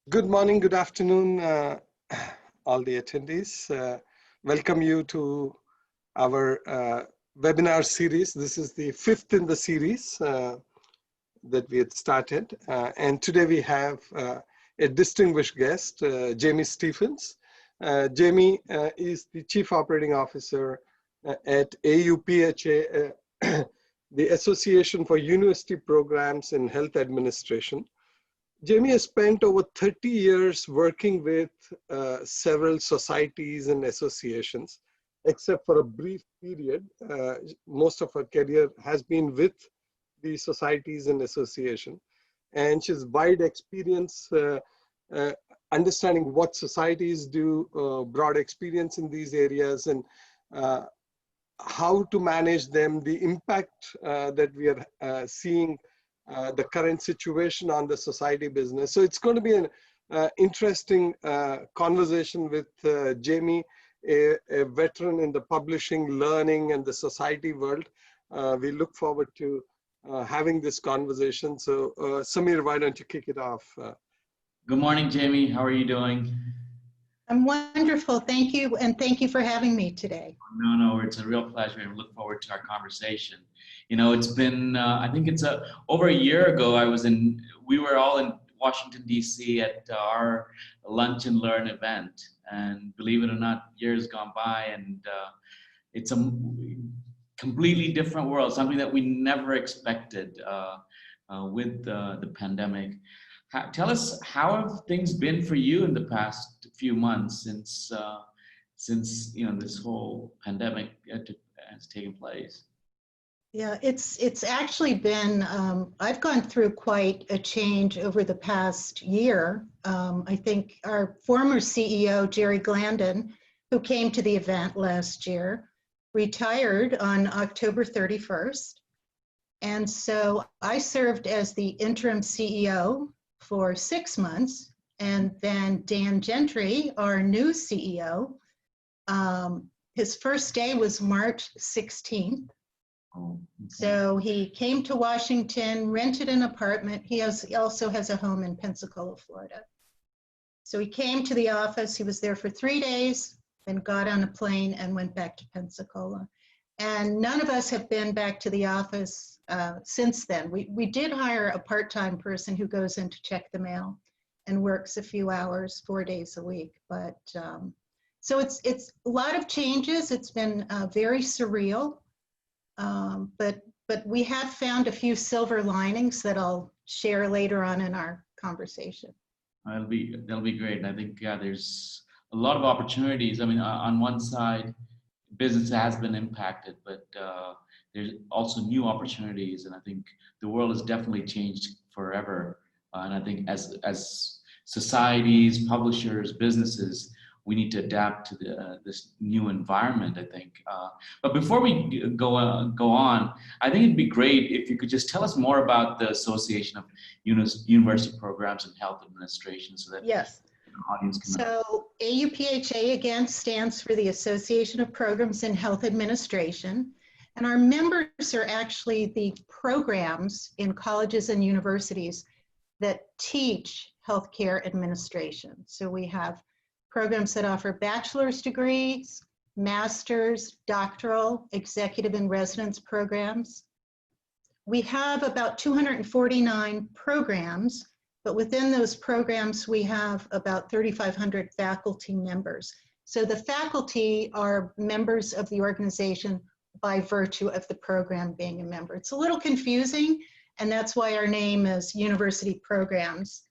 Good morning, good afternoon, all the attendees. Welcome you to our webinar series. This is the fifth in the series that we had started. And today we have a distinguished guest, Jaime Stephens. Jaime is the Chief Operating Officer at AUPHA, the Association for University Programs in Health Administration. Jaime has spent over 30 years working with several societies and associations, except for a brief period. Most of her career has been with the societies and association. And she's wide experience understanding what societies do, broad experience in these areas, and how to manage them, the impact that we are seeing, the current situation on the society business. So it's going to be an interesting conversation with Jaime, a veteran in the publishing, learning, and the society world. We look forward to having this conversation. So Sameer, why don't you kick it off? Good morning, Jaime. How are you doing? I'm wonderful, thank you, and thank you for having me today. No, it's a real pleasure, and look forward to our conversation. You know, it's been, I think it's over a year ago, we were all in Washington, D.C. at our Lunch and Learn event, and believe it or not, years gone by, and it's a completely different world, something that we never expected with the pandemic. Tell us, how have things been for you in the past few months since you know, this whole pandemic has taken place? Yeah, it's actually been, I've gone through quite a change over the past year. I think our former CEO, Jerry Glandon, who came to the event last year, retired on October 31st. And so I served as the interim CEO for 6 months, and then Dan Gentry, our new CEO, his first day was March 16th. Oh, okay. So he came to Washington, rented an apartment. He also has a home in Pensacola, Florida. So he came to the office. He was there for 3 days, then got on a plane and went back to Pensacola. And none of us have been back to the office since then. We did hire a part-time person who goes in to check the mail and works a few hours, 4 days a week. But so it's a lot of changes. It's been very surreal, but we have found a few silver linings that I'll share later on in our conversation. That'll be great. And I think, yeah, there's a lot of opportunities. I mean, on one side, business has been impacted, but there's also new opportunities, and I think the world has definitely changed forever. And I think as societies, publishers, businesses, we need to adapt to this new environment, I think. But before we go on, I think it'd be great if you could just tell us more about the Association of University Programs in Health Administration, so that yes. Audience can so AUPHA again stands for the Association of Programs in Health Administration, and our members are actually the programs in colleges and universities that teach healthcare administration. So we have programs that offer bachelor's degrees, master's, doctoral, executive and residence programs. We have about 249 programs. But within those programs, we have about 3,500 faculty members. So the faculty are members of the organization by virtue of the program being a member. It's a little confusing, and that's why our name is University Programs.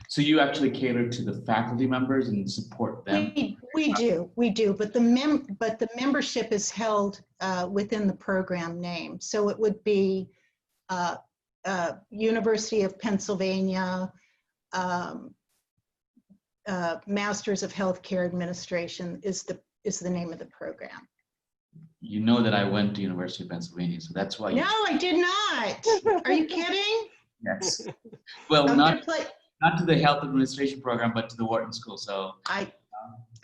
So you actually cater to the faculty members and support them? We do, but the membership is held within the program name. So it would be University of Pennsylvania, Masters of Healthcare Administration is the name of the program. You know that I went to University of Pennsylvania, so that's why. No, I did not. Are you kidding? Yes. Well, not to the health administration program, but to the Wharton School. So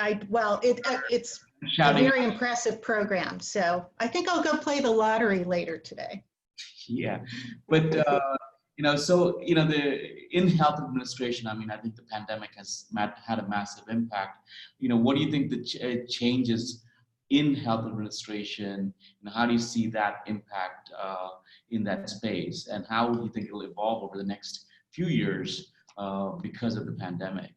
it's a very impressive program. So I think I'll go play the lottery later today. Yeah, but in health administration, I mean, I think the pandemic has had a massive impact. What do you think the changes in health administration, and how do you see that impact in that space, and how do you think it'll evolve over the next few years because of the pandemic?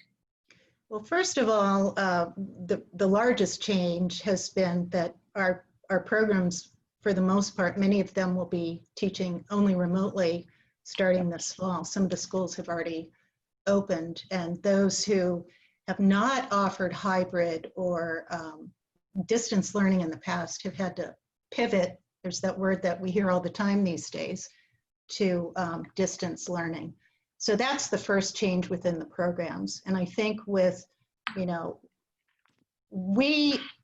Well, first of all, the largest change has been that our programs, for the most part, many of them will be teaching only remotely starting this fall. Some of the schools have already opened, and those who have not offered hybrid or distance learning in the past have had to pivot. There's that word that we hear all the time these days, to distance learning. So that's the first change within the programs. And I think with,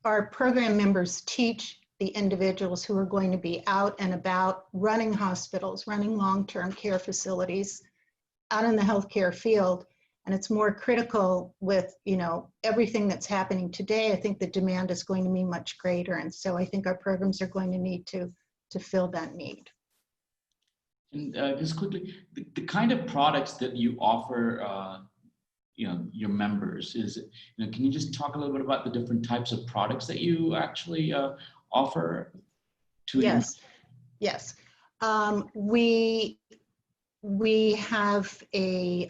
our program members teach the individuals who are going to be out and about running hospitals, running long-term care facilities, out in the healthcare field. And it's more critical with, everything that's happening today. I think the demand is going to be much greater. And so I think our programs are going to need to fill that need. And just quickly, the kind of products that you offer, your members, can you just talk a little bit about the different types of products that you actually offer to? Yes. We have a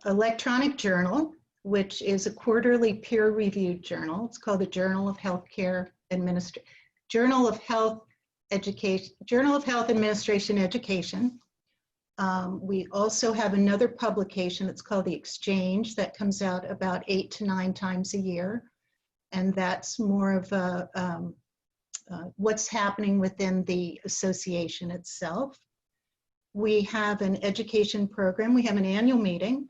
electronic journal, which is a quarterly peer-reviewed journal. It's called the Journal of Health Administration Education. We also have another publication. It's called The Exchange, that comes out about 8 to 9 times a year. And that's more of what's happening within the association itself. We have an education program. We have an annual meeting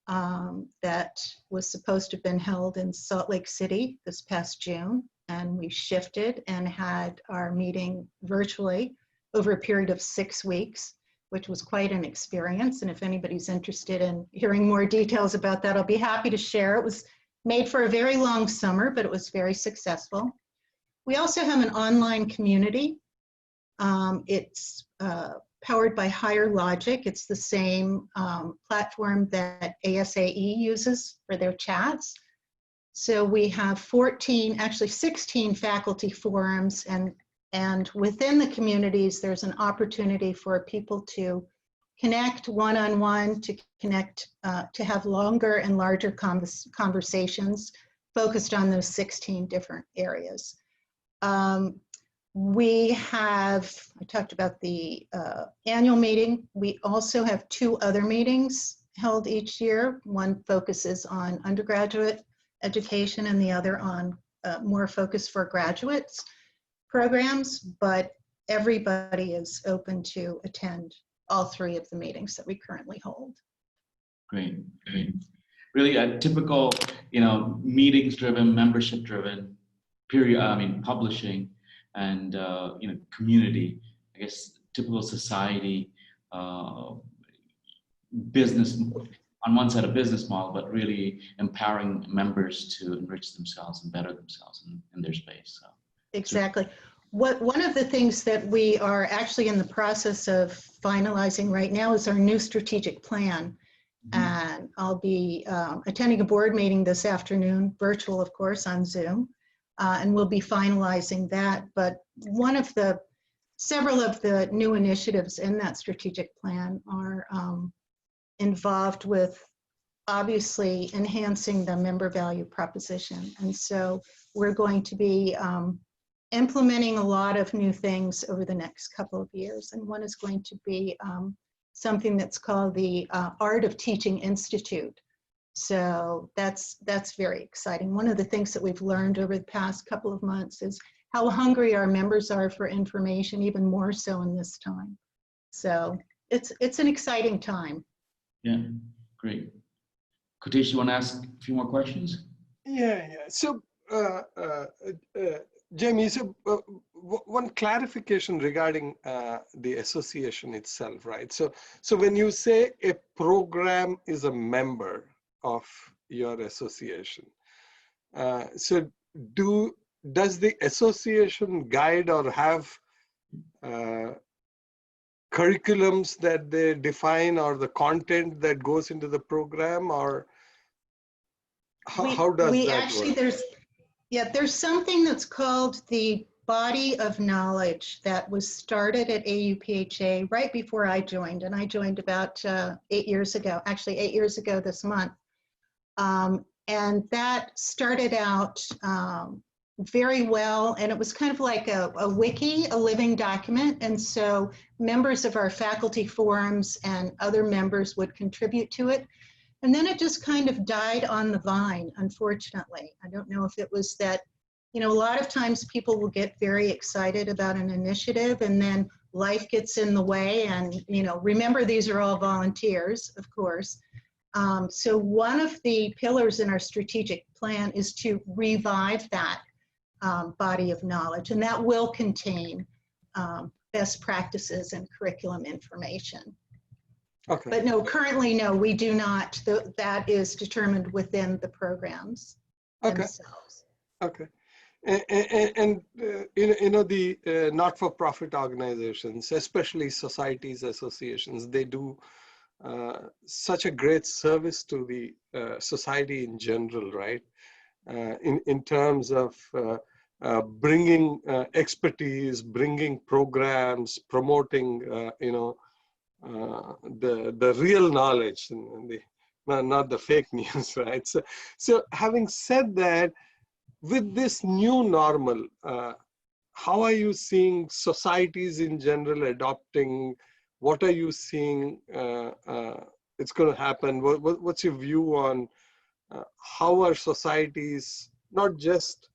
that was supposed to have been held in Salt Lake City this past June. And we shifted and had our meeting virtually over a period of 6 weeks, which was quite an experience. And if anybody's interested in hearing more details about that, I'll be happy to share. It was made for a very long summer, but it was very successful. We also have an online community. It's powered by Higher Logic. It's the same platform that ASAE uses for their chats. So we have 16 faculty forums, and within the communities, there's an opportunity for people to connect one-on-one, to connect, to have longer and larger conversations focused on those 16 different areas. I talked about the annual meeting. We also have 2 other meetings held each year. One focuses on undergraduate education and the other on more focus for graduates programs, but everybody is open to attend all 3 of the meetings that we currently hold. Great. Really a typical, meetings-driven, membership-driven publishing and community. I guess typical society, business. On one side, a business model, but really empowering members to enrich themselves and better themselves in their space. So. Exactly. One of the things that we are actually in the process of finalizing right now is our new strategic plan. Mm-hmm. And I'll be attending a board meeting this afternoon, virtual, of course, on Zoom, and we'll be finalizing that. But several of the new initiatives in that strategic plan are involved with obviously enhancing the member value proposition. And so we're going to be implementing a lot of new things over the next couple of years. And one is going to be something that's called the Art of Teaching Institute. So that's very exciting. One of the things that we've learned over the past couple of months is how hungry our members are for information, even more so in this time. So it's an exciting time. Yeah, great. Kotesh, you want to ask a few more questions? Yeah. So, Jaime, so one clarification regarding the association itself, right? So when you say a program is a member of your association, so does the association guide or have curriculums that they define or the content that goes into the program, or how does that actually, work? there's something that's called the Body of Knowledge that was started at AUPHA right before I joined, and I joined about 8 years ago, actually 8 years ago this month. And that started out very well, and it was kind of like a wiki, a living document, and so members of our faculty forums and other members would contribute to it. And then it just kind of died on the vine, unfortunately. I don't know if it was that, you know, a lot of times people will get very excited about an initiative and then life gets in the way, and, you know, remember, these are all volunteers, of course. So one of the pillars in our strategic plan is to revive that body of knowledge, and that will contain best practices and curriculum information. Okay. But no, currently, no, we do not. That is determined within the programs themselves. Okay. And you know, the not-for-profit organizations, especially societies, associations, they do such a great service to the society in general, right? In terms of bringing expertise, bringing programs, promoting, you know, the real knowledge, and not the fake news, right? So having said that, with this new normal, how are you seeing societies in general adopting? What are you seeing it's going to happen? What's your view on how are societies, not just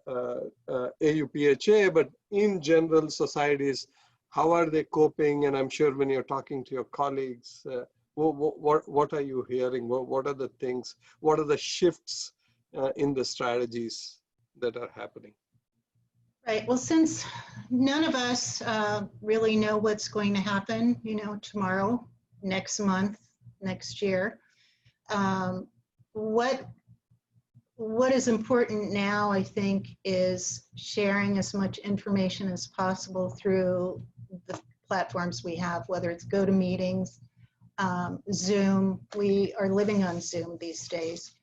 AUPHA, but in general societies, how are they coping? And I'm sure when you're talking to your colleagues, what are you hearing? What are the things? What are the shifts in the strategies that are happening? Right. Well, since none of us really know what's going to happen, you know, tomorrow, next month, next year, what is important now, I think, is sharing as much information as possible through the platforms we have, whether it's GoToMeetings, Zoom. We are living on Zoom these days.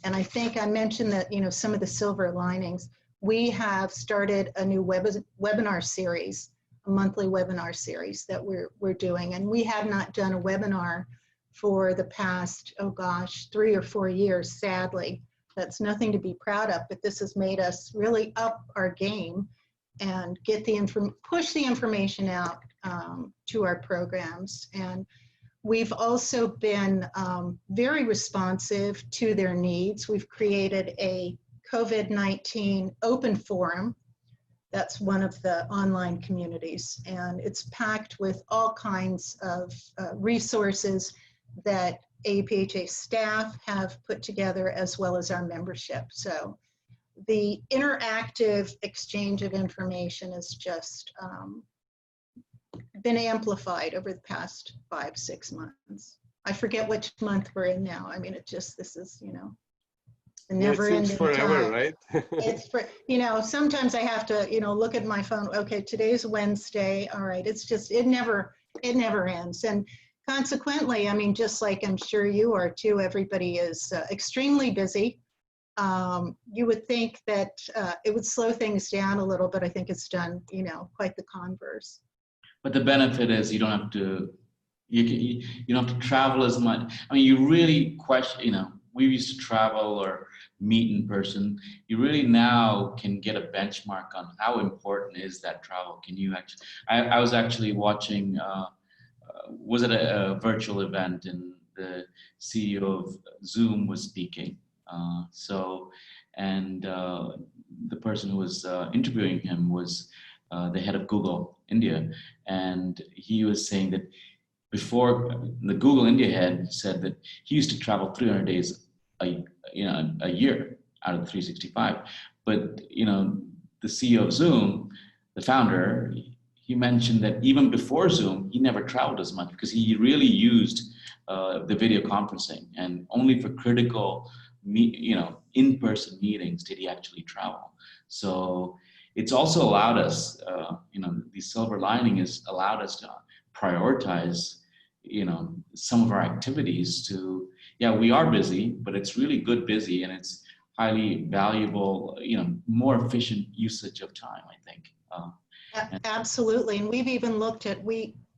And I think I mentioned that, you know, some of the silver linings. We have started a new webinar series, a monthly webinar series that we're doing. And we have not done a webinar for the past, oh gosh, 3 or 4 years, sadly. That's nothing to be proud of, but this has made us really up our game and get push the information out to our programs. And we've also been very responsive to their needs. We've created a COVID-19 open forum. That's one of the online communities, and it's packed with all kinds of resources that AUPHA staff have put together, as well as our membership. So the interactive exchange of information has just been amplified over the past 5-6 months. I forget which month we're in now. I mean, this is, you know, the never-ending forever, time. right? It's for, you know, sometimes I have to, you know, look at my phone. Okay, today's Wednesday. All right, it's just, it never ends. And consequently, I mean, just like I'm sure you are too, everybody is extremely busy. You would think that it would slow things down a little, but I think it's done, you know, quite the converse. But the benefit is you don't have to, you don't have to travel as much. I mean, you really question, you know, we used to travel or meet in person. You really now can get a benchmark on how important is that travel. Can you actually, I was actually watching, was it a virtual event, and the CEO of Zoom was speaking. The person who was interviewing him was the head of Google India, and he was saying that before, the Google India head said that he used to travel 300 days a year out of the 365. But you know, the CEO of Zoom, the founder, he mentioned that even before Zoom, he never traveled as much because he really used the video conferencing, and only for critical, in-person meetings did he actually travel. So it's also allowed us, you know, the silver lining is allowed us to prioritize, you know, some of our activities to, yeah, we are busy, but it's really good busy, and it's highly valuable, you know, more efficient usage of time, I think. Absolutely, and we've even looked at,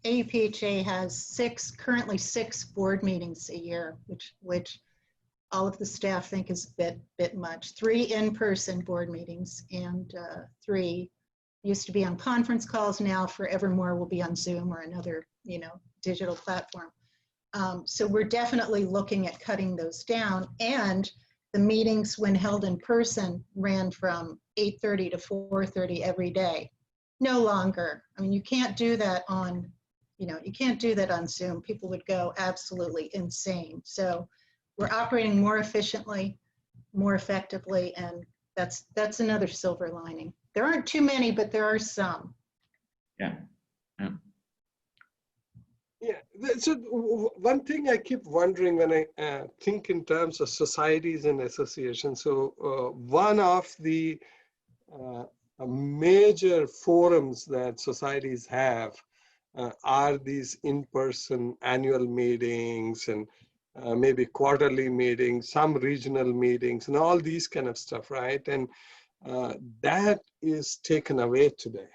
AUPHA has currently six board meetings a year, which all of the staff think is a bit much. 3 in-person board meetings, and 3 used to be on conference calls, now forevermore will be on Zoom or another, you know, digital platform. So we're definitely looking at cutting those down, and the meetings when held in person ran from 8:30 to 4:30 every day. No longer. I mean, you can't do that on, you know, you can't do that on Zoom. People would go absolutely insane. So we're operating more efficiently, more effectively, and that's another silver lining. There aren't too many, but there are some. Yeah. Yeah. Yeah, so one thing I keep wondering when I think in terms of societies and associations, so one of the major forums that societies have are these in-person annual meetings and maybe quarterly meetings, some regional meetings, and all these kind of stuff, right? And that is taken away today.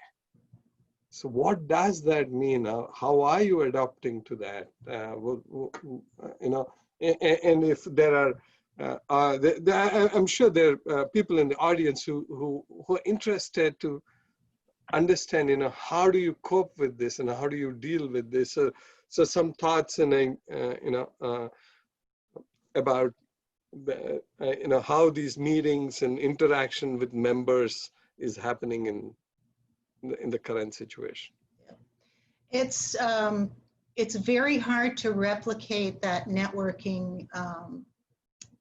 So what does that mean? How are you adapting to that? You know, and if there are, I'm sure there are people in the audience who are interested to understand, you know, how do you cope with this and how do you deal with this? So some thoughts and you know, about you know, how these meetings and interaction with members is happening in the current situation. It's very hard to replicate that networking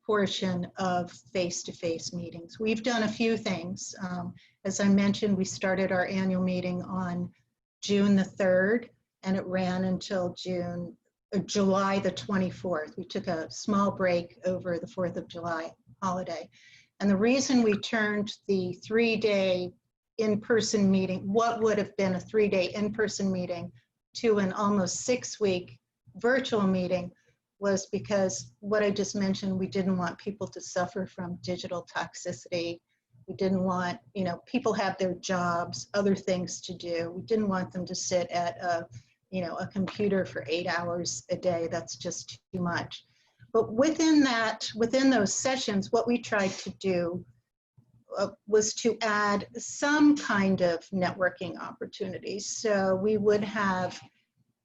portion of face-to-face meetings. We've done a few things. As I mentioned, we started our annual meeting on June the 3rd, and it ran until July the 24th. We took a small break over the 4th of July holiday. And the reason we turned the 3-day in-person meeting, what would have been a 3-day in-person meeting, to an almost 6-week virtual meeting, was because what I just mentioned, we didn't want people to suffer from digital toxicity. We didn't want, you know, people have their jobs, other things to do. We didn't want them to sit at a computer for 8 hours a day. That's just too much. But within those sessions, what we tried to do was to add some kind of networking opportunities. So we would have,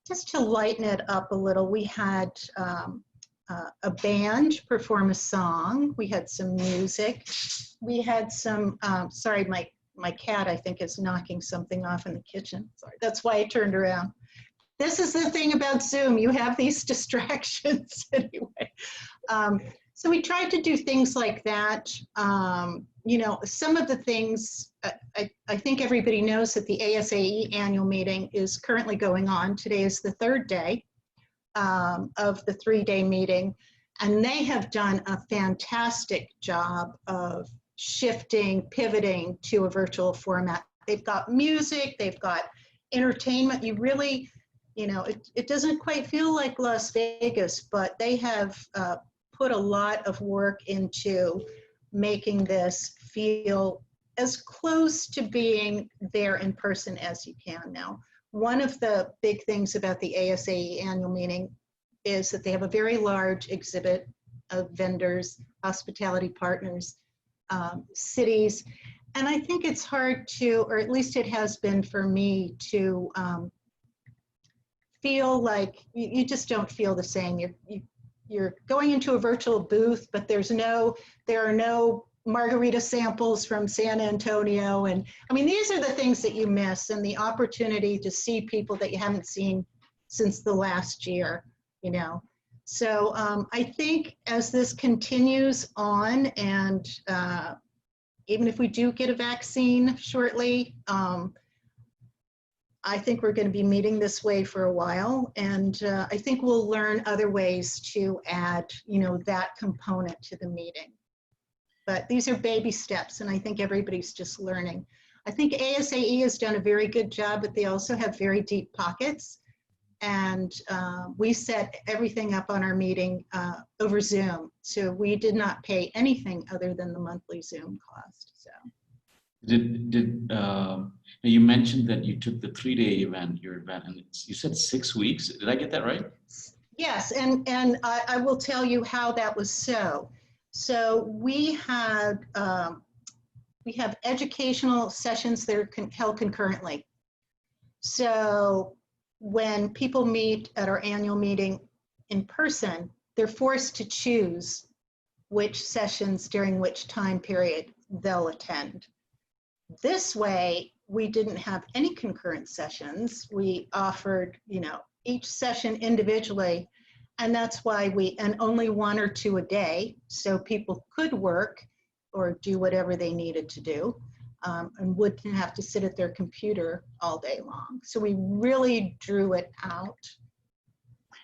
just to lighten it up a little, we had a band perform a song. We had some music. We had some, sorry, my cat, I think, is knocking something off in the kitchen. Sorry, that's why I turned around. This is the thing about Zoom. You have these distractions anyway. So we tried to do things like that. You know, some of the things, I think everybody knows that the ASAE annual meeting is currently going on. Today is the 3rd day of the 3-day meeting, and they have done a fantastic job of pivoting to a virtual format. They've got music, they've got entertainment. You really, you know, it doesn't quite feel like Las Vegas, but they have put a lot of work into making this feel as close to being there in person as you can now. One of the big things about the ASAE annual meeting is that they have a very large exhibit of vendors, hospitality partners, cities, and I think it's hard to, or at least it has been for me, to feel like you just don't feel the same. You're going into a virtual booth, but there are no margarita samples from San Antonio. And I mean, these are the things that you miss, and the opportunity to see people that you haven't seen since the last year, you know. So I think as this continues on, and even if we do get a vaccine shortly, I think we're going to be meeting this way for a while, and I think we'll learn other ways to add, you know, that component to the meeting. But these are baby steps, and I think everybody's just learning. I think ASAE has done a very good job, but they also have very deep pockets. And we set everything up on our meeting over Zoom. So we did not pay anything other than the monthly Zoom cost. So. You mentioned that you took the 3-day event, your event, and you said 6 weeks. Did I get that right? Yes, and I will tell you how that was so. So we have educational sessions that are held concurrently. So when people meet at our annual meeting in person, they're forced to choose which sessions during which time period they'll attend. This way, we didn't have any concurrent sessions. We offered, each session individually, and that's why and only 1 or 2 a day, so people could work or do whatever they needed to do, and wouldn't have to sit at their computer all day long. So we really drew it out.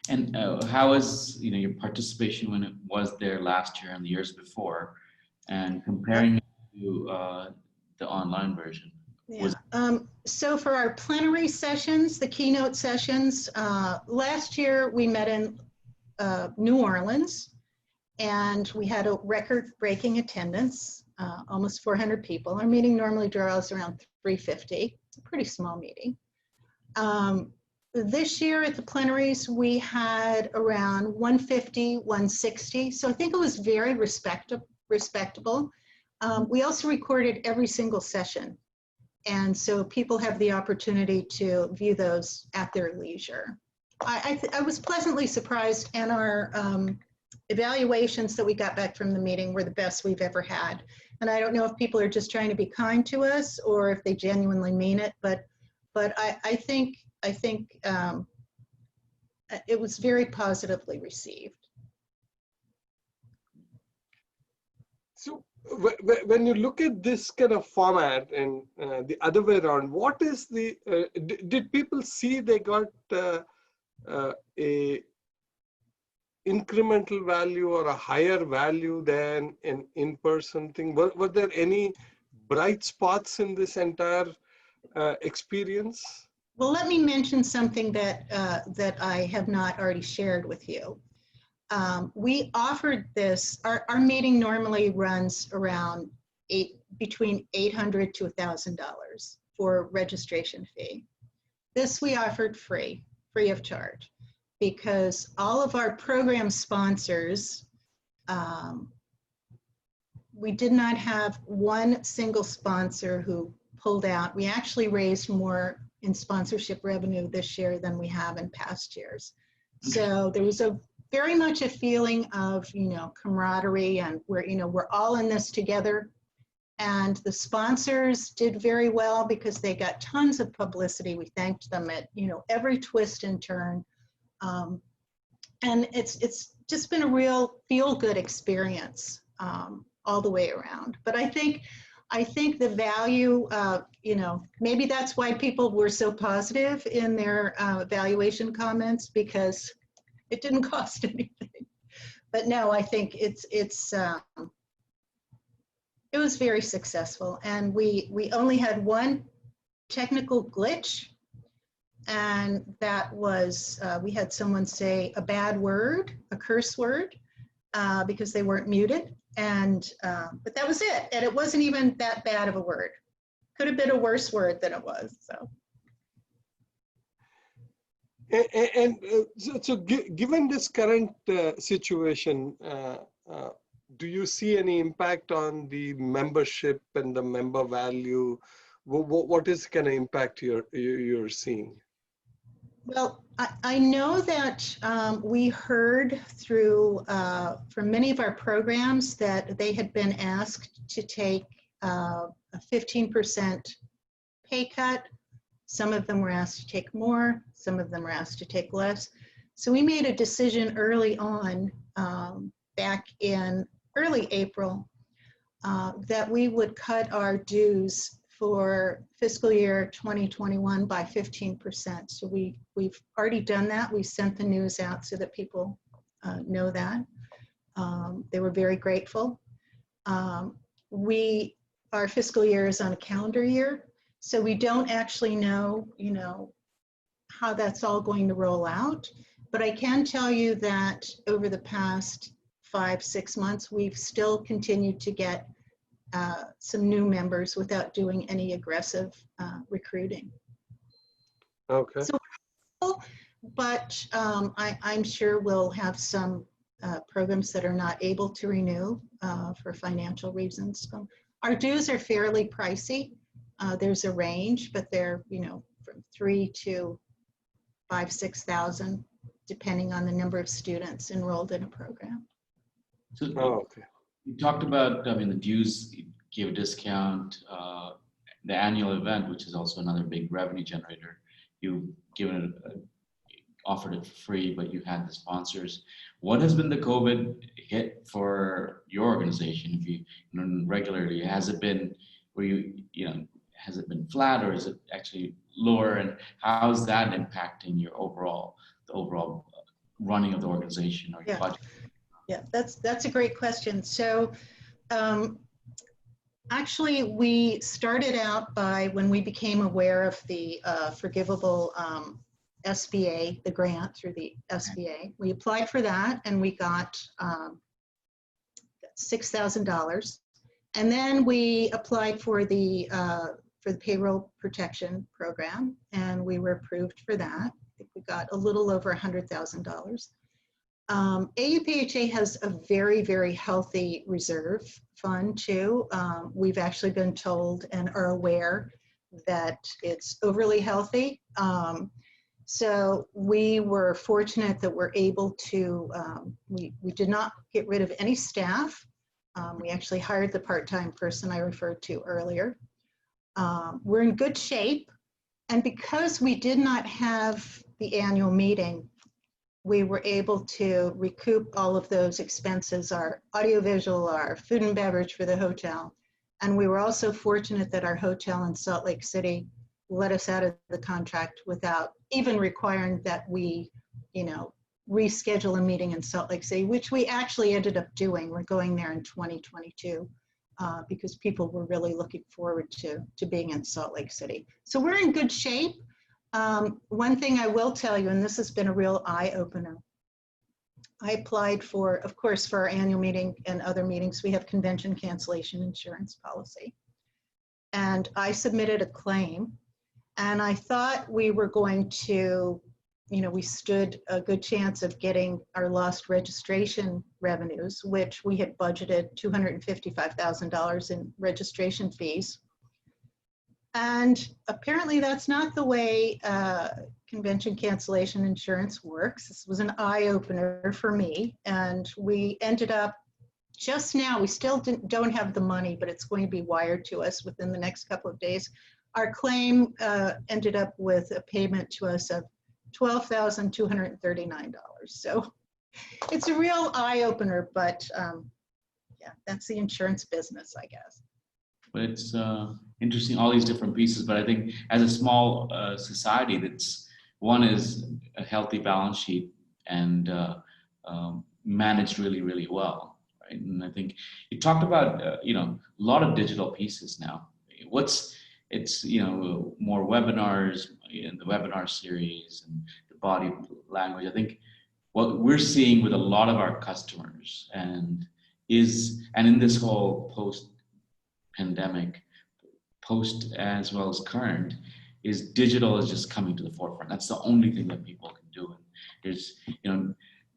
And how was your participation when it was there last year and the years before, and comparing it to the online version? Yeah. So for our plenary sessions, the keynote sessions, last year we met in New Orleans, and we had a record-breaking attendance, almost 400 people. Our meeting normally draws around 350. It's a pretty small meeting. This year at the plenaries, we had around 150, 160. So I think it was very respectable. We also recorded every single session. And so people have the opportunity to view those at their leisure. I was pleasantly surprised, and our evaluations that we got back from the meeting were the best we've ever had. And I don't know if people are just trying to be kind to us or if they genuinely mean it, but I think it was very positively received. So when you look at this kind of format and the other way around, what is the, did people see they got a incremental value or a higher value than an in-person thing? Were there any bright spots in this entire experience? Well, let me mention something that I have not already shared with you. We offered this, our meeting normally runs around between $800 to $1,000 for registration fee. This we offered free of charge, because all of our program sponsors, we did not have one single sponsor who pulled out. We actually raised more in sponsorship revenue this year than we have in past years. So there was very much a feeling of, camaraderie, and we're all in this together. And the sponsors did very well because they got tons of publicity. We thanked them at, every twist and turn. And it's just been a real feel-good experience all the way around. But I think the value, maybe that's why people were so positive in their evaluation comments, because it didn't cost anything. But no, I think it was very successful, and we only had one technical glitch, and that was we had someone say a bad word, a curse word, because they weren't muted, and but that was it, and it wasn't even that bad of a word. Could have been a worse word than it was. So. So given this current situation, do you see any impact on the membership and the member value? What is kind of impact you're seeing? Well, I know that we heard through from many of our programs that they had been asked to take a 15% pay cut. Some of them were asked to take more, some of them were asked to take less. So we made a decision early on, back in early April, that we would cut our dues for fiscal year 2021 by 15%. So we've already done that. We sent the news out so that people know that. They were very grateful. Our fiscal year is on a calendar year, so we don't actually know, how that's all going to roll out, but I can tell you that over the past 5-6 months, we've still continued to get some new members without doing any aggressive recruiting. Okay. So, but I'm sure we'll have some programs that are not able to renew for financial reasons. Our dues are fairly pricey. There's a range, but they're, you know, from $3,000 to $5,000-6,000, depending on the number of students enrolled in a program. So Okay. you talked about, I mean, the dues, you gave a discount, the annual event, which is also another big revenue generator. You've given it, offered it for free, but you had the sponsors. What has been the COVID hit for your organization? If you know, regularly, has it been where you know, has it been flat or is it actually lower? And how is that impacting your the overall running of the organization or your budget? Yeah, that's a great question. So actually, we started out by when we became aware of the forgivable SBA, the grant through the SBA. We applied for that and we got $6,000. And then we applied for the payroll protection program and we were approved for that. I think we got a little over $100,000. AUPHA has a very, very healthy reserve fund too. We've actually been told and are aware that it's overly healthy. So we were fortunate that we're able to, we did not get rid of any staff. We actually hired the part-time person I referred to earlier. We're in good shape. And because we did not have the annual meeting, we were able to recoup all of those expenses, our audiovisual, our food and beverage for the hotel. And we were also fortunate that our hotel in Salt Lake City let us out of the contract without even requiring that we, you know, reschedule a meeting in Salt Lake City, which we actually ended up doing. We're going there in 2022 because people were really looking forward to being in Salt Lake City. So we're in good shape. One thing I will tell you, and this has been a real eye-opener, I applied for, of course, for our annual meeting and other meetings, we have convention cancellation insurance policy. And I submitted a claim and I thought we were going to, you know, we stood a good chance of getting our lost registration revenues, which we had budgeted $255,000 in registration fees. And apparently that's not the way convention cancellation insurance works. This was an eye-opener for me. And we ended up just now, we still don't have the money, but it's going to be wired to us within the next couple of days. Our claim ended up with a payment to us of $12,239. So it's a real eye-opener, but yeah, that's the insurance business, I guess. But it's interesting, all these different pieces. But I think as a small society, that's one is a healthy balance sheet and managed really, really well, right? And I think you talked about you know, a lot of digital pieces now. It's you know, more webinars in the webinar series and the body language. I think what we're seeing with a lot of our customers and in this whole post-pandemic, post as well as current, is digital is just coming to the forefront. That's the only thing that people can do. And there's, you know,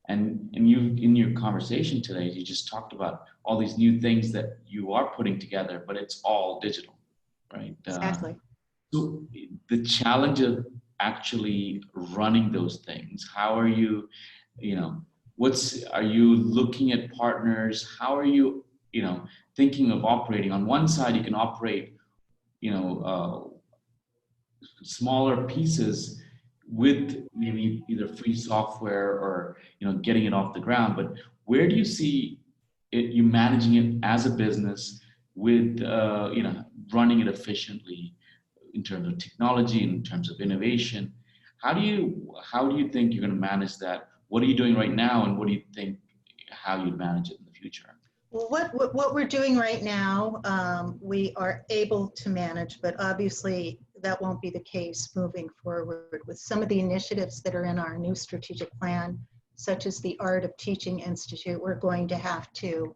and you in your conversation today, you just talked about all these new things that you are putting together, but it's all digital, right? Exactly. So the challenge of actually running those things, how are you, you know, are you looking at partners? How are you, you know, thinking of operating? On one side, you can operate, you know, smaller pieces with maybe either free software or, you know, getting it off the ground. But where do you see you managing it as a business with, you know, running it efficiently in terms of technology, in terms of innovation? How do you think you're going to manage that? What are you doing right now, and what do you think how you'd manage it in the future? Well, what we're doing right now, we are able to manage, but obviously that won't be the case moving forward with some of the initiatives that are in our new strategic plan, such as the Art of Teaching Institute. We're going to have to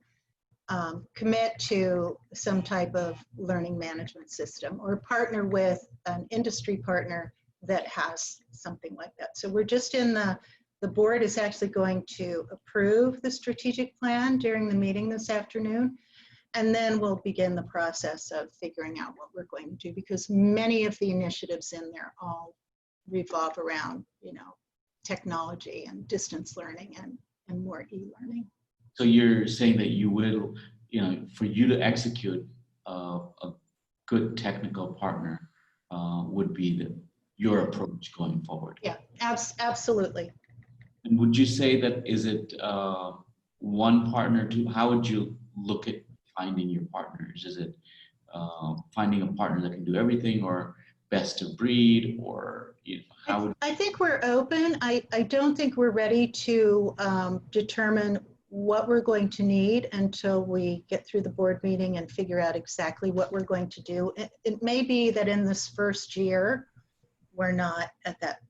commit to some type of learning management system or partner with an industry partner that has something like that. So we're just in the board is actually going to approve the strategic plan during the meeting this afternoon. And then we'll begin the process of figuring out what we're going to do, because many of the initiatives in there all revolve around, technology and distance learning and more e-learning. So you're saying that you will, for you to execute a good technical partner would be your approach going forward. Yeah, absolutely. And would you say that, is it one partner to, how would you look at finding your partners? Is it finding a partner that can do everything, or best of breed, or how would... I think we're open. I don't think we're ready to determine what we're going to need until we get through the board meeting and figure out exactly what we're going to do. It may be that in this first year, we're not at that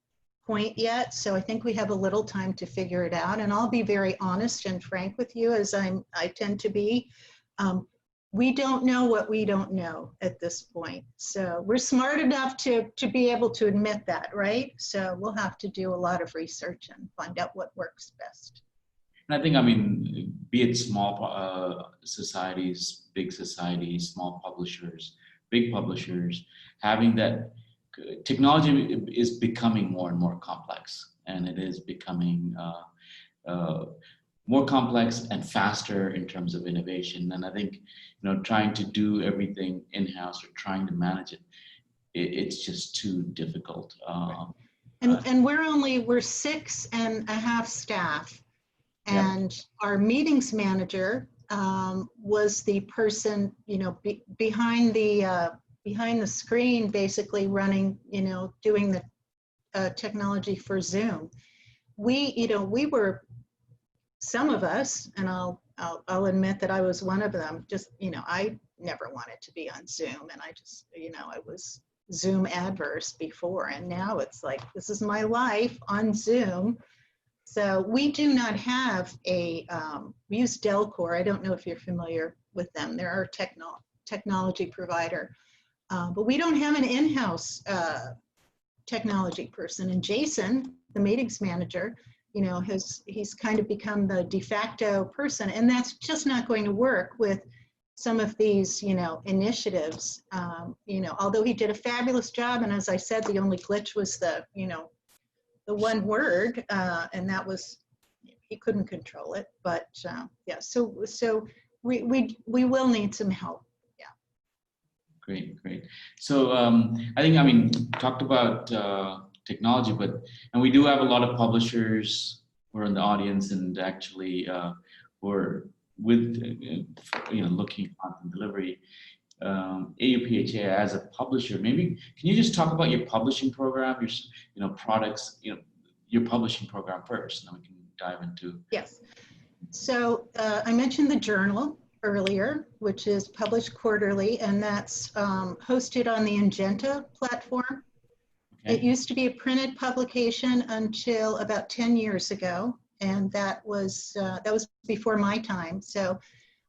point yet. So I think we have a little time to figure it out. And I'll be very honest and frank with you, as I tend to be. We don't know what we don't know at this point. So we're smart enough to be able to admit that, right? So we'll have to do a lot of research and find out what works best. And I think, be it small societies, big societies, small publishers, big publishers, having that technology is becoming more and more complex, and it is becoming more complex and faster in terms of innovation. And I think, trying to do everything in-house or trying to manage it, it's just too difficult. And we're 6.5 staff. And our meetings manager was the person, behind the screen, basically running, doing the technology for Zoom. We were, some of us, and I'll admit that I was one of them, just, I never wanted to be on Zoom, and I just, I was Zoom adverse before, and now it's like, this is my life on Zoom. So we do not have we use Delcor. I don't know if you're familiar with them. They're our technology provider, but we don't have an in-house technology person. And Jason, the meetings manager, he's kind of become the de facto person, and that's just not going to work with some of these, initiatives. Although he did a fabulous job, and as I said, the only glitch was the one word, and that was, he couldn't control it. But yeah, so we will need some help. Yeah. Great. So I think, talked about technology, and we do have a lot of publishers who are in the audience, and actually who are with, looking at content delivery. AUPHA as a publisher, maybe can you just talk about your publishing program, your products, your publishing program first, and then we can dive into... Yes. So I mentioned the journal earlier, which is published quarterly, and that's hosted on the Ingenta platform. Okay. It used to be a printed publication until about 10 years ago, and that was before my time. So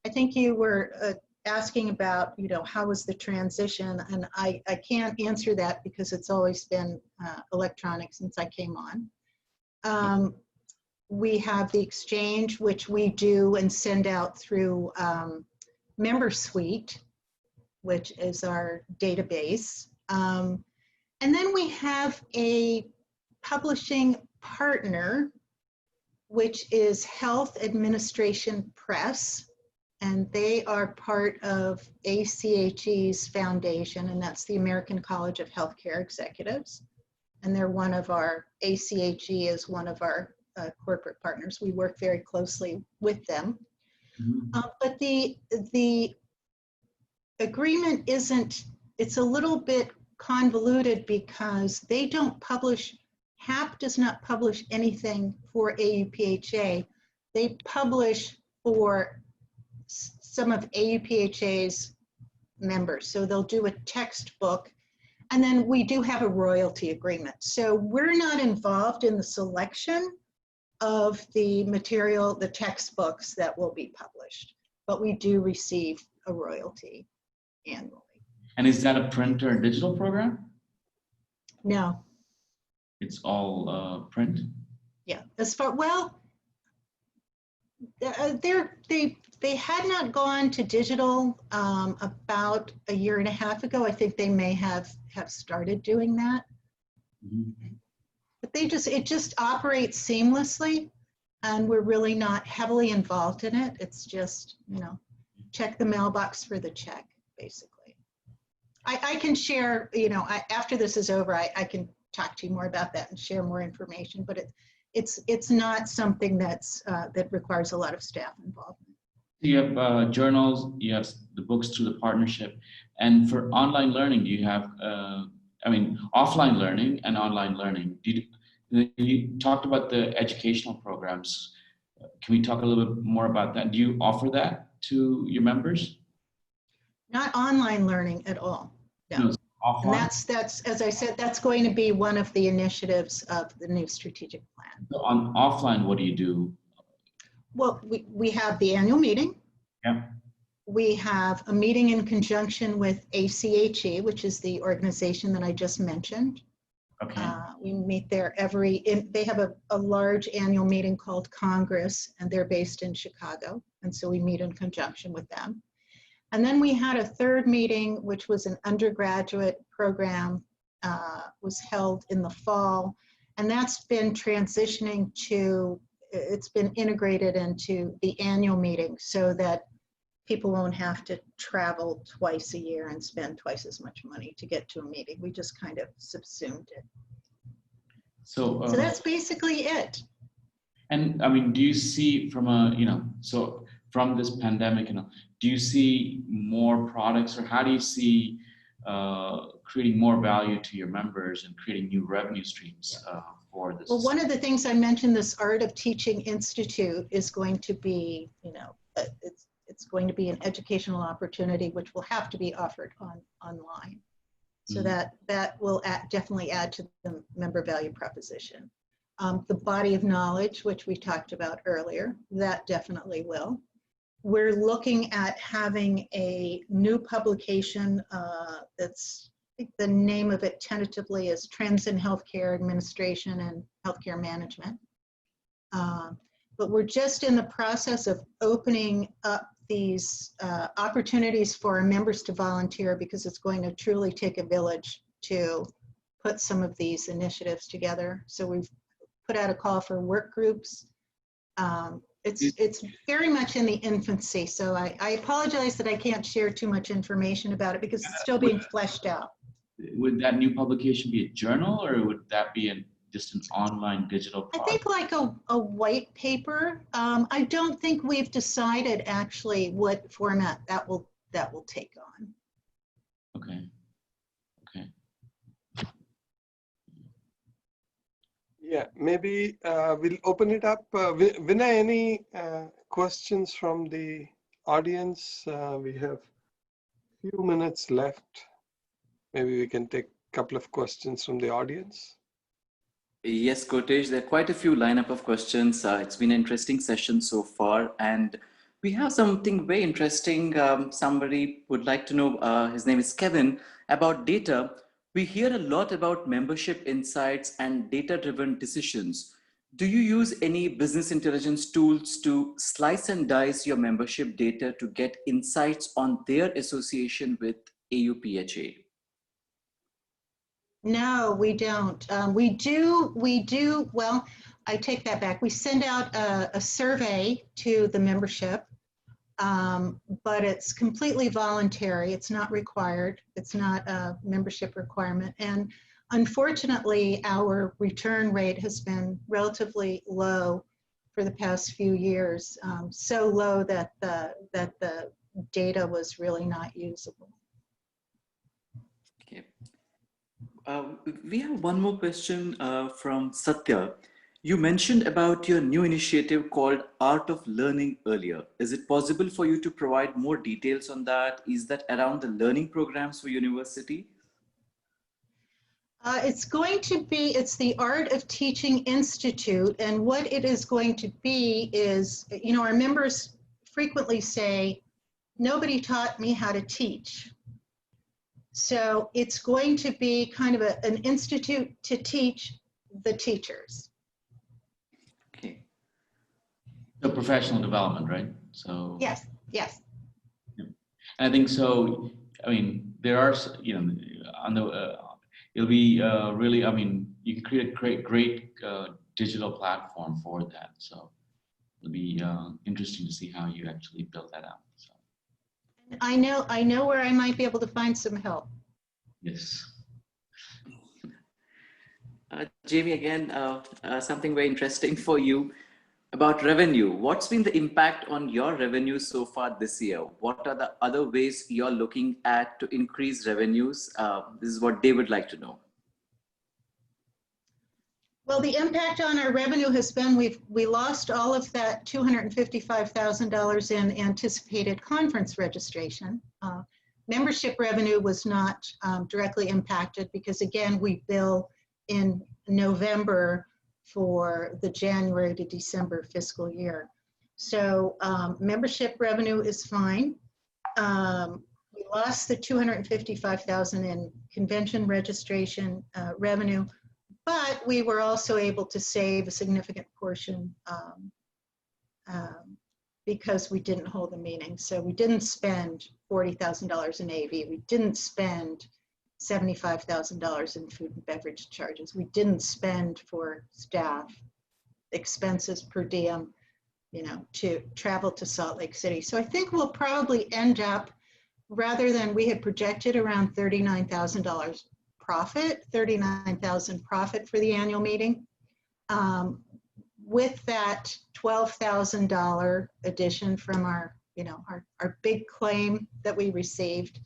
I think you were asking about, how was the transition, and I can't answer that because it's always been electronic since I came on. We have the exchange, which we do and send out through MemberSuite, which is our database. And then we have a publishing partner, which is Health Administration Press, and they are part of ACHE's foundation, and that's the American College of Healthcare Executives. And they're one of our, ACHE is one of our corporate partners. We work very closely with them. Mm-hmm. But the agreement isn't, it's a little bit convoluted because they don't publish, HAP does not publish anything for AUPHA. They publish for some of AUPHA's members. So they'll do a textbook, And then we do have a royalty agreement. So we're not involved in the selection of the material, the textbooks that will be published, but we do receive a royalty annually. And is that a print or digital program? No. It's all print? Yeah, as far, well, they had not gone to digital about a year and a half ago. I think they may have started doing that. Mm-hmm. But it just operates seamlessly, and we're really not heavily involved in it. It's just, you know, check the mailbox for the check, basically. I can share, you know, after this is over, I can talk to you more about that and share more information, but it's not something that requires a lot of staff involvement. You have journals, you have the books through the partnership, and for online learning, you have, offline learning and online learning. You talked about the educational programs. Can we talk a little bit more about that? Do you offer that to your members? Not online learning at all, no. Offline? And that's, as I said, that's going to be one of the initiatives of the new strategic plan. So on offline, what do you do? Well, we have the annual meeting. Yeah. We have a meeting in conjunction with ACHE, which is the organization that I just mentioned. Okay. We meet there they have a large annual meeting called Congress, and they're based in Chicago. And so we meet in conjunction with them. And then we had a third meeting, which was an undergraduate program, was held in the fall. And that's been transitioning to, it's been integrated into the annual meeting so that people won't have to travel twice a year and spend twice as much money to get to a meeting. We just kind of subsumed it. So that's basically it. And I mean, do you see from from this pandemic, do you see more products, or how do you see creating more value to your members and creating new revenue streams for this? Well, one of the things I mentioned, this Art of Teaching Institute is going to be, it's going to be an educational opportunity which will have to be offered online. So that will definitely add to the member value proposition. The body of knowledge, which we talked about earlier, that definitely will. We're looking at having a new publication that's, I think the name of it tentatively is Trends in Healthcare Administration and Healthcare Management. But we're just in the process of opening up these opportunities for our members to volunteer, because it's going to truly take a village to put some of these initiatives together. So we've put out a call for work groups. It's very much in the infancy, so I apologize that I can't share too much information about it because it's still being fleshed out. Would that new publication be a journal, or would that be just an online digital product? I think like a white paper. I don't think we've decided actually what format that will take on. Okay. Okay. Yeah, maybe we'll open it up. Vinay, any questions from the audience? We have a few minutes left. Maybe we can take a couple of questions from the audience. Yes, Kotesh, there are quite a few lineup of questions. It's been an interesting session so far, and we have something very interesting. Somebody would like to know, his name is Kevin, about data. We hear a lot about membership insights and data-driven decisions. Do you use any business intelligence tools to slice and dice your membership data to get insights on their association with AUPHA? No, we don't. We do, well, I take that back. We send out a survey to the membership, but it's completely voluntary. It's not required. It's not a membership requirement. And unfortunately, our return rate has been relatively low for the past few years, so low that the data was really not usable. Okay. We have one more question from Satya. You mentioned about your new initiative called Art of Learning earlier. Is it possible for you to provide more details on that? Is that around the learning programs for university? It's going to be, it's the Art of Teaching Institute, and what it is going to be is, you know, our members frequently say, nobody taught me how to teach. So it's going to be kind of an institute to teach the teachers. Okay. So professional development, right? So Yes, yes. I think so. I mean, there are, you know, on the, it'll be really, I mean, you can create a great digital platform for that. So it'll be interesting to see how you actually build that out. So. I know where I might be able to find some help. Yes. Jamie, again, something very interesting for you about revenue. What's been the impact on your revenue so far this year? What are the other ways you're looking at to increase revenues? This is what they would like to know. Well, the impact on our revenue has been we lost all of that $255,000 in anticipated conference registration. Membership revenue was not directly impacted because, again, we bill in November for the January to December fiscal year. So membership revenue is fine. We lost the $255,000 in convention registration revenue, but we were also able to save a significant portion because we didn't hold a meeting. So we didn't spend $40,000 in AV. We didn't spend $75,000 in food and beverage charges. We didn't spend for staff expenses per diem, you know, to travel to Salt Lake City. So I think we'll probably end up, rather than we had projected around $39,000 profit, $39,000 profit for the annual meeting. With that $12,000 addition from our, you know, our big claim that we received,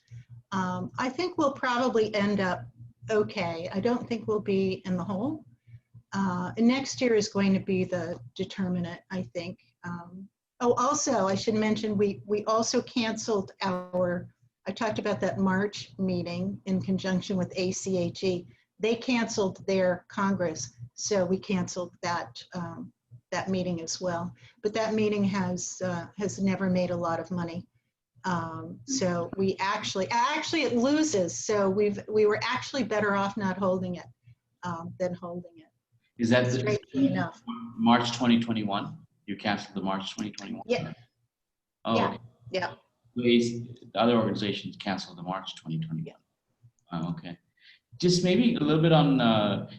I think we'll probably end up okay. I don't think we'll be in the hole. And next year is going to be the determinant, I think. Oh, also, I should mention, we also canceled our, I talked about that March meeting in conjunction with ACHE. They canceled their Congress, so we canceled that that meeting as well. But that meeting has never made a lot of money. So we actually it loses. So we were actually better off not holding it than holding it. Is that strangely enough? March 2021? You canceled the March 2021? Yeah. Oh, yeah. okay. Yeah. The other organizations canceled the March 2021. Yeah. Oh, okay. Just maybe a little bit on,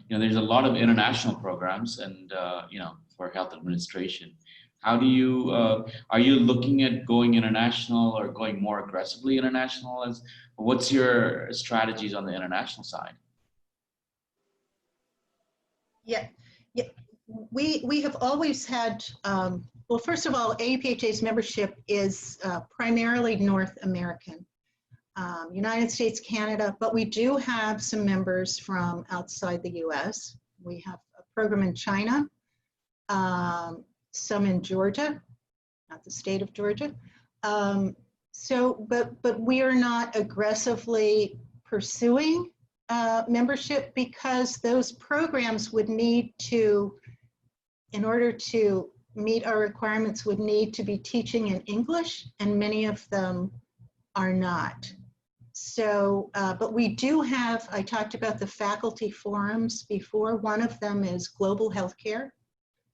you know, there's a lot of international programs and, you know, for health administration. How do you, are you looking at going international or going more aggressively international? What's your strategies on the international side? Yeah. We have always had, well, first of all, AUPHA's membership is primarily North American, United States, Canada, but we do have some members from outside the US. We have a program in China, some in Georgia, not the state of Georgia. But we are not aggressively pursuing membership because those programs would need to, in order to meet our requirements, would need to be teaching in English, and many of them are not. So, but we do have, I talked about the faculty forums before. One of them is global healthcare.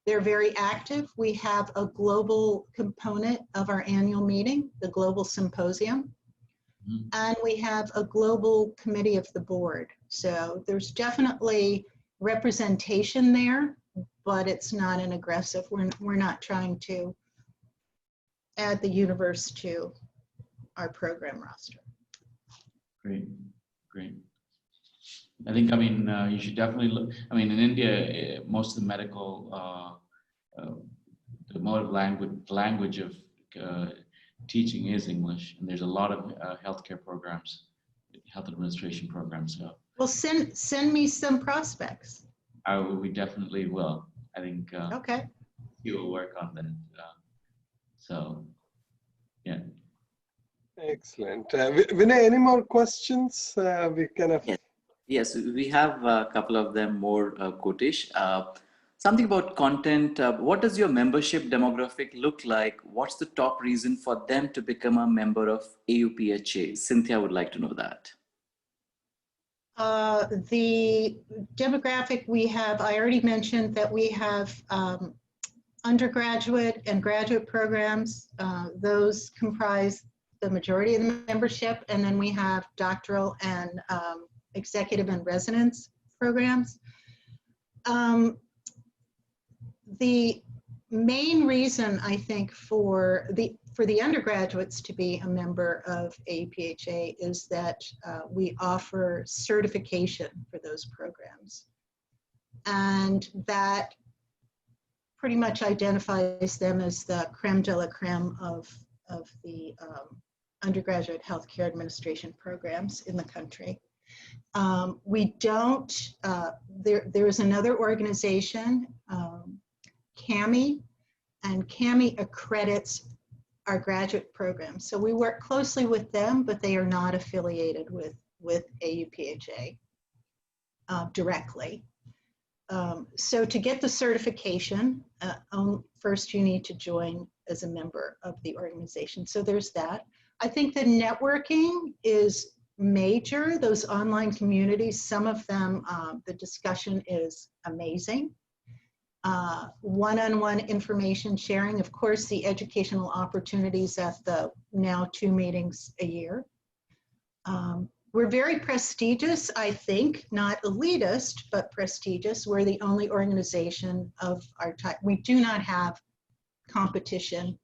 They're very active. We have a global component of our annual meeting, the Global Symposium. Mm-hmm. And we have a global committee of the board. So there's definitely representation there, but it's not an aggressive. We're not trying to add the universe to our program roster. Great, great. I think, I mean, you should definitely look, I mean, in India, most of the medical, the mode of language of teaching is English, and there's a lot of healthcare programs, health administration programs. So, well, send me some prospects. We definitely will. I think okay. We will work on that. So, yeah. Excellent. Vinay, any more questions? We kind of. Yes. Yes, we have a couple of them more, Kotesh. Something about content. What does your membership demographic look like? What's the top reason for them to become a member of AUPHA? Cynthia would like to know that. The demographic we have, I already mentioned that we have undergraduate and graduate programs. Those comprise the majority of the membership. And then we have doctoral and executive and residence programs. The main reason I think for the undergraduates to be a member of AUPHA is that we offer certification for those programs. And that pretty much identifies them as the creme de la creme of the undergraduate healthcare administration programs in the country. We don't, there is another organization, CAMI, and CAMI accredits our graduate program. So we work closely with them, but they are not affiliated with AUPHA directly. So to get the certification, first you need to join as a member of the organization. So there's that. I think the networking is major. Those online communities, some of them, the discussion is amazing. One-on-one information sharing, of course, the educational opportunities at the now 2 meetings a year. We're very prestigious, I think, not elitist, but prestigious. We're the only organization of our type. We do not have competition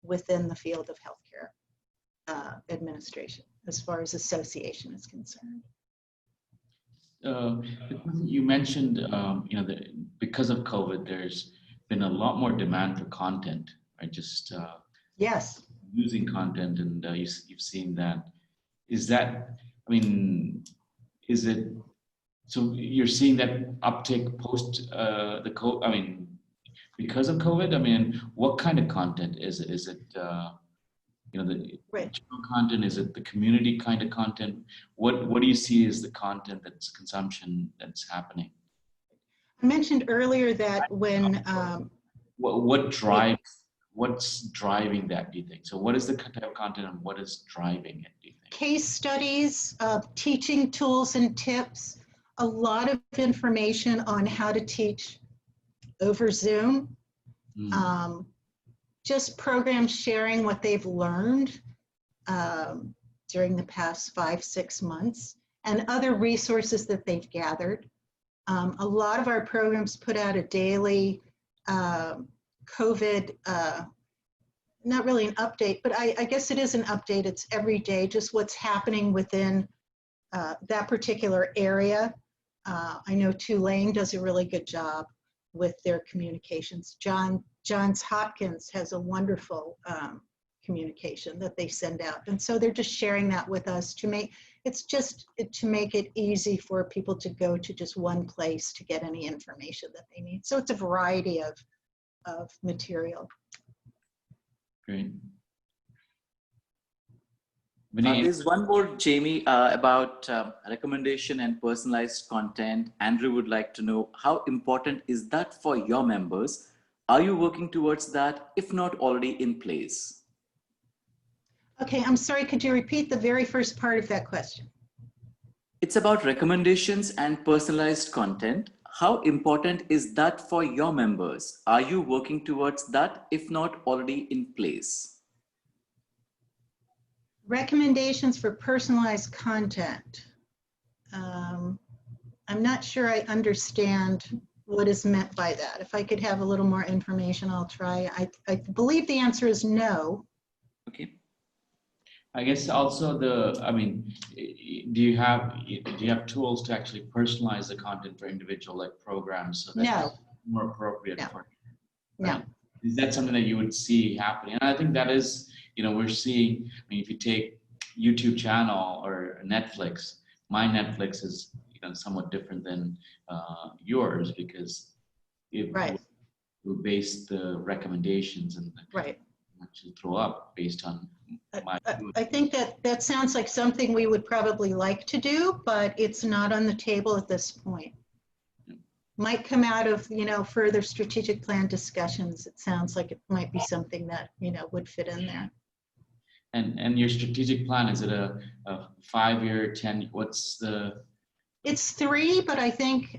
within the field of healthcare administration as far as association is concerned. You mentioned, because of COVID, there's been a lot more demand for content, right? Just Yes. using content, and you've seen that. Is that, I mean, is it, so you're seeing that uptick post the COVID, I mean, because of COVID? I mean, what kind of content is it? Is it, the general content? Is it the community kind of content? What do you see as the content that's consumption that's happening? I mentioned earlier that when what's driving that, do you think? So what is the type of content and what is driving it, do you think? Case studies, teaching tools and tips, a lot of information on how to teach over Zoom. Just programs sharing what they've learned during the past 5-6 months and other resources that they've gathered. A lot of our programs put out a daily COVID, not really an update, but I guess it is an update. It's every day, just what's happening within that particular area. I know Tulane does a really good job with their communications. Johns Hopkins has a wonderful communication that they send out. And so they're just sharing that with us to make, it's just to make it easy for people to go to just one place to get any information that they need. So it's a variety of material. Great. There's one more, Jamie, about recommendation and personalized content. Andrew would like to know, how important is that for your members? Are you working towards that, if not already in place? Okay, I'm sorry, could you repeat the very first part of that question? It's about recommendations and personalized content. How important is that for your members? Are you working towards that, if not already in place? Recommendations for personalized content. I'm not sure I understand what is meant by that. If I could have a little more information, I'll try. I believe the answer is no. Okay. I guess also do you have tools to actually personalize the content for individual like programs so that it's more appropriate for you? Right? Is that something that you would see happening? And I think that is, we're seeing, I mean, if you take YouTube channel or Netflix, my Netflix is somewhat different than yours because it will base the recommendations and actually throw up based on I think that sounds like something we would probably like to do, but it's not on the table at this point. Might come out of, further strategic plan discussions. It sounds like it might be something that, would fit in there. And your strategic plan, is it a 5-year, 10, what's the? It's 3, but I think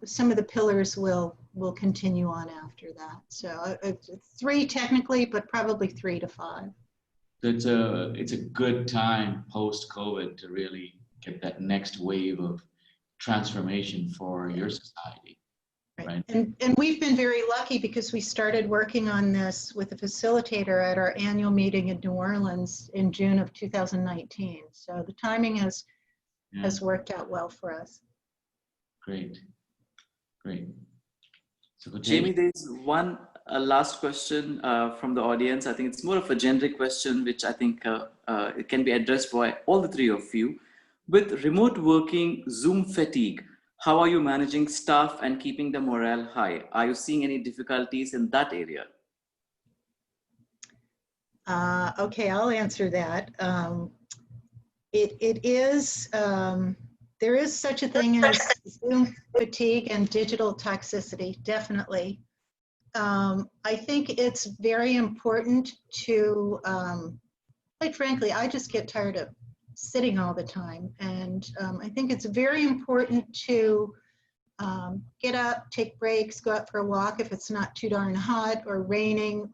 some of the pillars will continue on after that. So it's 3 technically, but probably 3 to 5. So it's a good time post-COVID to really get that next wave of transformation for your society. Right. And we've been very lucky because we started working on this with a facilitator at our annual meeting in New Orleans in June of 2019. So the timing has worked out well for us. Great. So Jamie, there's one last question from the audience. I think it's more of a generic question, which I think it can be addressed by all the 3 of you. With remote working, Zoom fatigue, how are you managing staff and keeping the morale high? Are you seeing any difficulties in that area? Okay, I'll answer that. There is such a thing as Zoom fatigue and digital toxicity, definitely. I think it's very important to, quite frankly, I just get tired of sitting all the time. And I think it's very important to get up, take breaks, go out for a walk if it's not too darn hot or raining,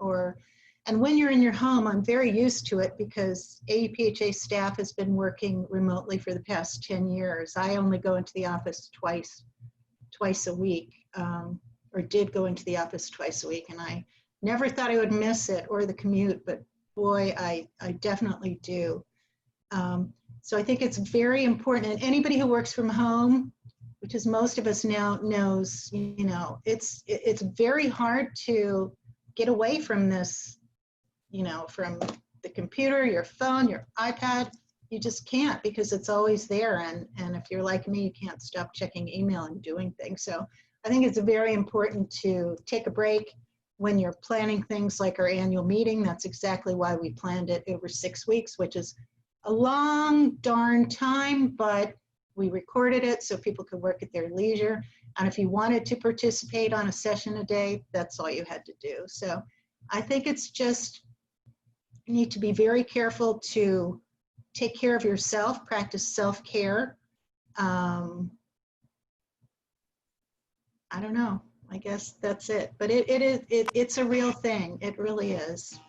and when you're in your home, I'm very used to it because AUPHA staff has been working remotely for the past 10 years. I only go into the office twice a week, or did go into the office twice a week, and I never thought I would miss it or the commute, but boy, I definitely do. So I think it's very important, and anybody who works from home, which is most of us now, knows, it's very hard to get away from this, from the computer, your phone, your iPad. You just can't, because it's always there, and if you're like me, you can't stop checking email and doing things. So I think it's very important to take a break when you're planning things like our annual meeting. That's exactly why we planned it over 6 weeks, which is a long darn time, but we recorded it so people could work at their leisure. And if you wanted to participate on a session a day, that's all you had to do. So I think it's just, you need to be very careful to take care of yourself, practice self-care. I don't know, I guess that's it. But it's a real thing, it really is.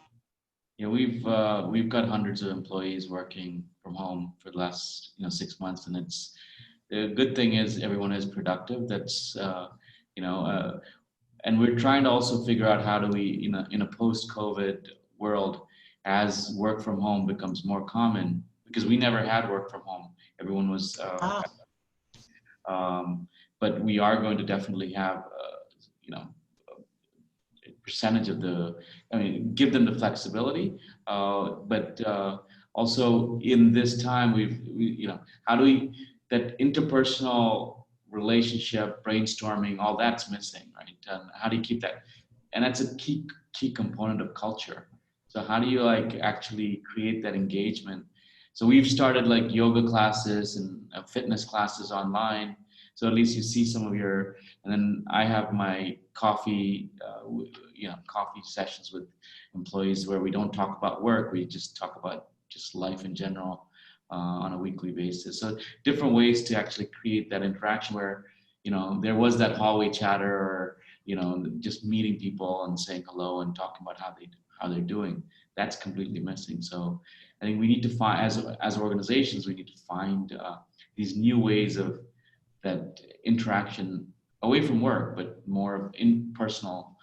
Yeah, we've got hundreds of employees working from home for the last 6 months, and it's the good thing is everyone is productive. That's and we're trying to also figure out how do we in a post-COVID world, as work from home becomes more common, because we never had work from home. Everyone was, but we are going to definitely have percentage of give them the flexibility, but also in this time how do we, that interpersonal relationship, brainstorming, all that's missing, right? And how do you keep that? And that's a key component of culture. So how do you actually create that engagement? So we've started yoga classes and fitness classes online. So at least you see some of your, and then I have my coffee sessions with employees where we don't talk about work. We just talk about just life in general on a weekly basis. So different ways to actually create that interaction where, there was that hallway chatter or, just meeting people and saying hello and talking about how they're doing. That's completely missing. So I think we need to find, as organizations, we need to find these new ways of that interaction away from work, but more in personal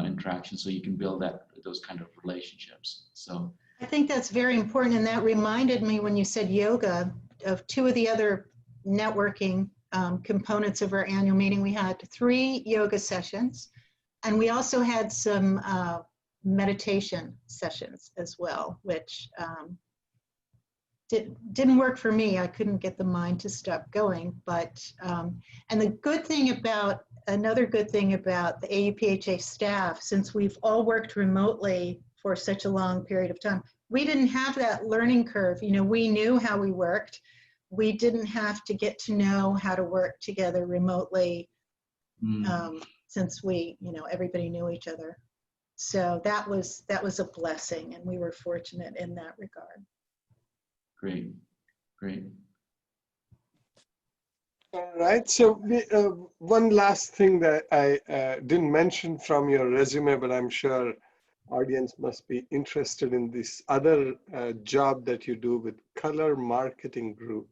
interaction, so you can build those kind of relationships. So I think that's very important, and that reminded me when you said yoga of 2 of the other networking components of our annual meeting. We had 3 yoga sessions, and we also had some meditation sessions as well, which didn't work for me. I couldn't get the mind to stop going. But and another good thing about the AUPHA staff, since we've all worked remotely for such a long period of time, we didn't have that learning curve. You know, we knew how we worked. We didn't have to get to know how to work together remotely since we, you know, everybody knew each other. So that was a blessing, and we were fortunate in that regard. Great, great. All right. So one last thing that I didn't mention from your resume, but I'm sure audience must be interested in this other job that you do with Color Marketing Group.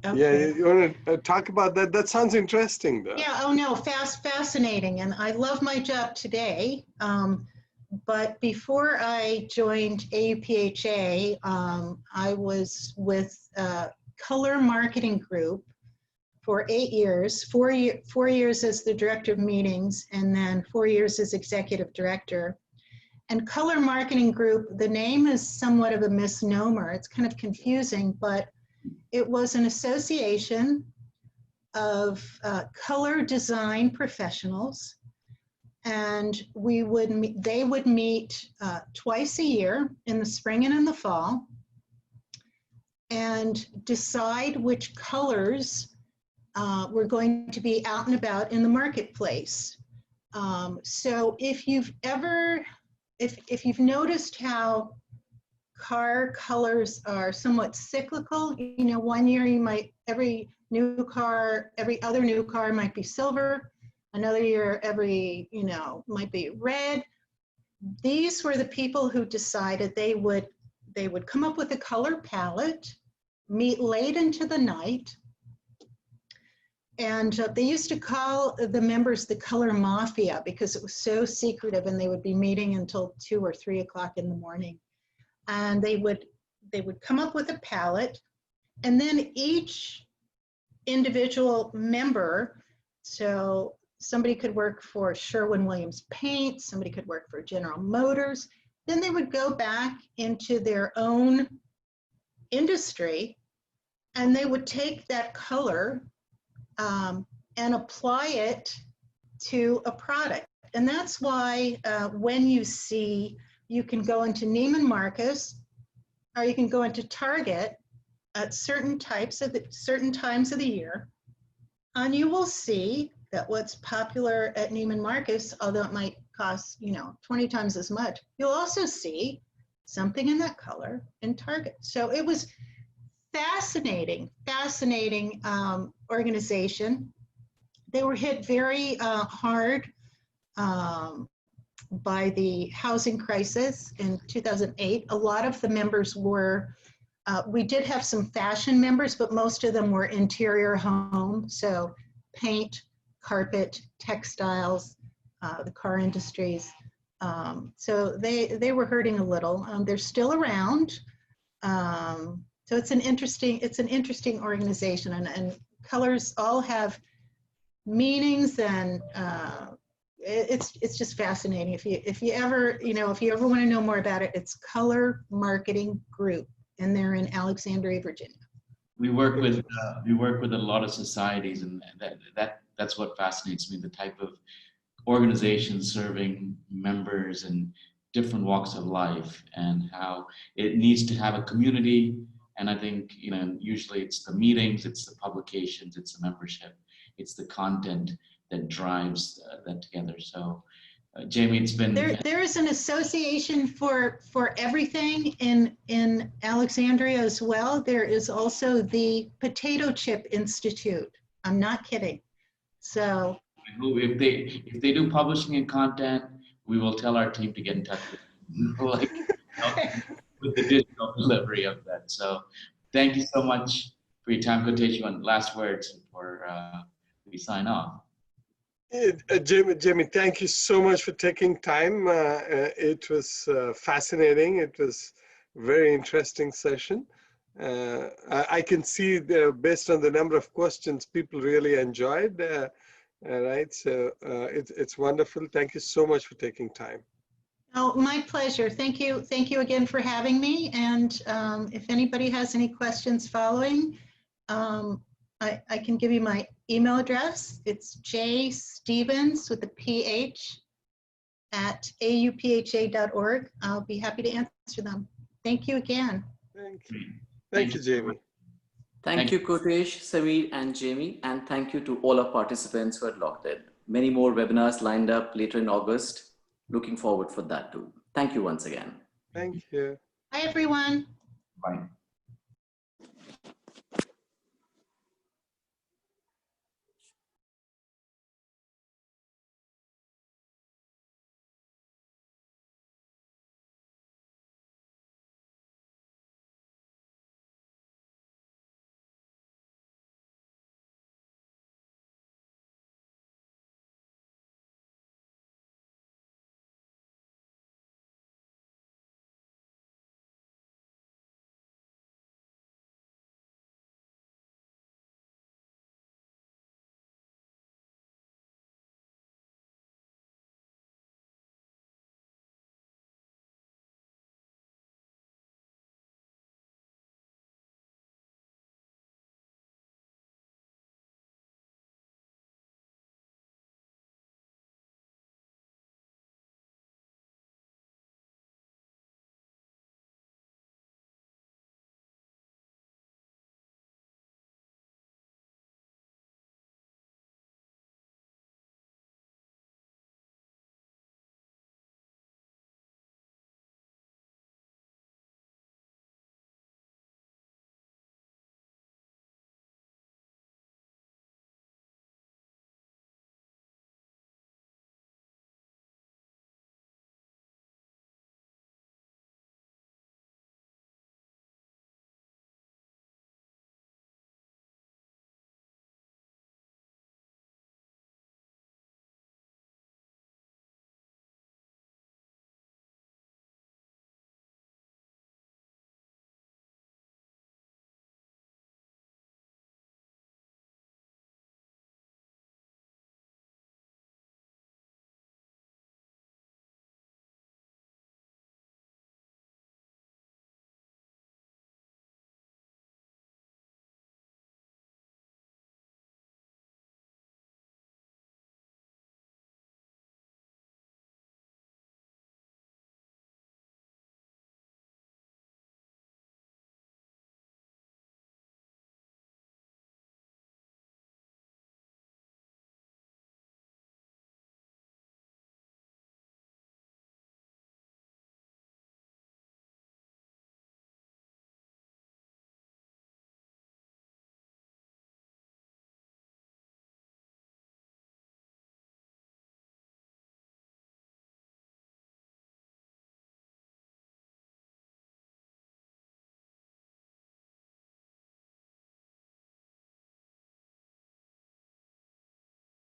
Okay. Yeah, you want to talk about that? That sounds interesting, though. Yeah, oh no, fascinating. And I love my job today. But before I joined AUPHA, I was with Color Marketing Group for 8 years, 4 years as the director of meetings, and then 4 years as executive director. And Color Marketing Group, the name is somewhat of a misnomer. It's kind of confusing, but it was an association of color design professionals, and they would meet twice a year in the spring and in the fall and decide which colors were going to be out and about in the marketplace. So if you've noticed how car colors are somewhat cyclical, you know, one year every other new car might be silver, another year might be red. These were the people who decided they would come up with a color palette, meet late into the night, and they used to call the members the color mafia because it was so secretive, and they would be meeting until 2 or 3 o'clock in the morning. And they would come up with a palette, and then each individual member, so somebody could work for Sherwin-Williams Paint, somebody could work for General Motors, then they would go back into their own industry, and they would take that color and apply it to a product. And that's why when you can go into Neiman Marcus, or you can go into Target at certain times of the year, and you will see that what's popular at Neiman Marcus, although it might cost 20 times as much, you'll also see something in that color in Target. So it was fascinating organization. They were hit very hard by the housing crisis in 2008. A lot of the members were, we did have some fashion members, but most of them were interior home, so paint, carpet, textiles, the car industries. So they were hurting a little. They're still around. So it's an interesting organization, and colors all have meanings, and it's just fascinating. If you ever want to know more about it, it's Color Marketing Group, and they're in Alexandria, Virginia. We work with a lot of societies, and that's what fascinates me, the type of organizations serving members in different walks of life, and how it needs to have a community. And I think, usually it's the meetings, it's the publications, it's the membership, it's the content that drives that together. So Jaime, it's been there is an association for everything in Alexandria as well. There is also the Potato Chip Institute. I'm not kidding. So if they do publishing and content, we will tell our team to get in touch with them, with the digital delivery of that. So thank you so much for your time, Kotesh. And last words before we sign off. Jaime, thank you so much for taking time. It was fascinating. It was a very interesting session. I can see based on the number of questions, people really enjoyed. Right, so it's wonderful. Thank you so much for taking time. Oh, my pleasure. Thank you again for having me. And if anybody has any questions following, I can give you my email address. It's jstephens with a PH aupha.org. I'll be happy to answer them. Thank you again. Thank you. Thank you, Jamie. Thank you, Kotesh, Sameer, and Jamie. And thank you to all our participants who had logged in. Many more webinars lined up later in August. Looking forward for that too. Thank you once again. Thank you. Bye, everyone. Bye.